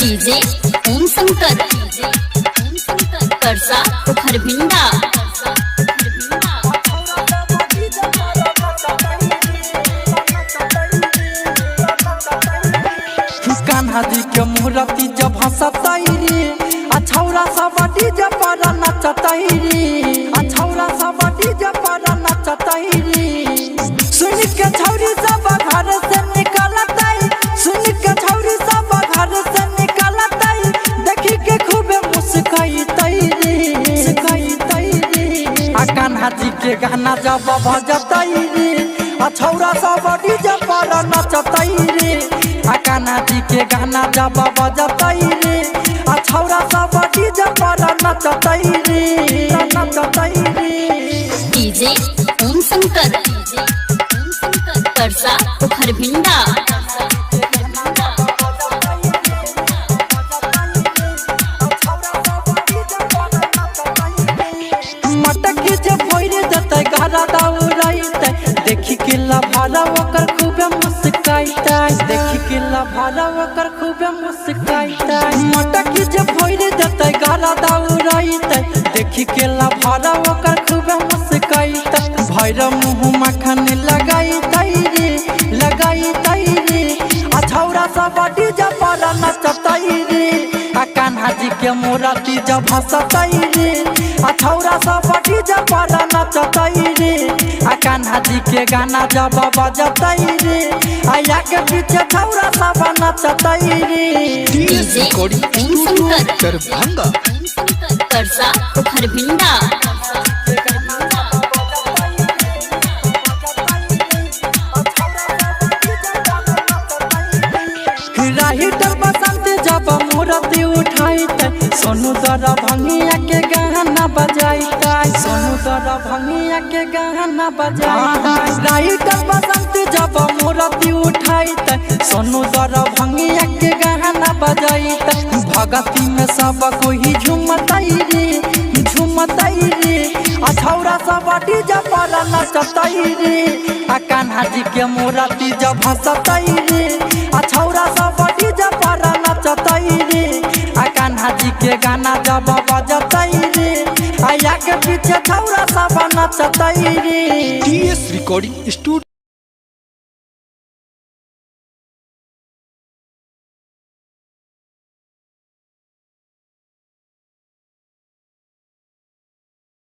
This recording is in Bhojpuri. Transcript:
डीजे ओम शंकर परसा खरभिंडा। कान्हा जी के मूर्ति जब हंसतई रे अछौरा सब डीजे पर नचतई रे अछौरा सब डीजे पर नचतई रे सुन के छौरी सब घर से निकलतई सुन के छौरी सब घर से निकलतई देखी के खूबे मुस्काईतई रे आ कान्हा जी के गाना जब बजतई रे अछौरा सब डीजे पर नचतई रे आ कान्हा जी के गाना जब बजतई रे अछौरा सब डीजे पर नचतई रे डीजे ओम शंकर परसा खरभिंडा। मटकी जे फोइरे देतै घरा दौड़ैतै देखी के लभारा ओकर खूबे मुस्काइतै देखी के लभारा ओकर खूबे मुस्काइतै मटकी जे फोइरे देतै घरा दौड़ैतै देखी के लभारा ओकर खूबे मुस्काइतै भैर मुँह मखन लगाइतै रे अछौरा सब डीजे पर नचतै रे आ कान्हा जी के मूर्ति जब हंसतै रे अछौरा सब डीजे पर नचतई रे आ कान्हा जी के गाना जब बजतई रे आया के पीछे छौरा सब नचतई रे। डीजे ओम शंकर परसा खरभिंडा। राहिटर बसंत जब मूर्ति उठाइतै सोनू दर भंगिया के गाना बजाइतै सोनू दर भंगिया के गाना बजाइतै राहिटर बसंत जब मूर्ति उठाइतै सोनू दर भंगिया के गाना बजाइतै भगती में सब कोई झूमतै रे अछौरा सब डीजे पर नचतै रे आ कान्हा जी के मूर्ति जब हंसतै रे अछौरा सब डीजे पर नचतै रे आ कान्हा जी के गाना जब बजतै रे आया के पीछे छौरा सब नचतै रे। TS recording studio.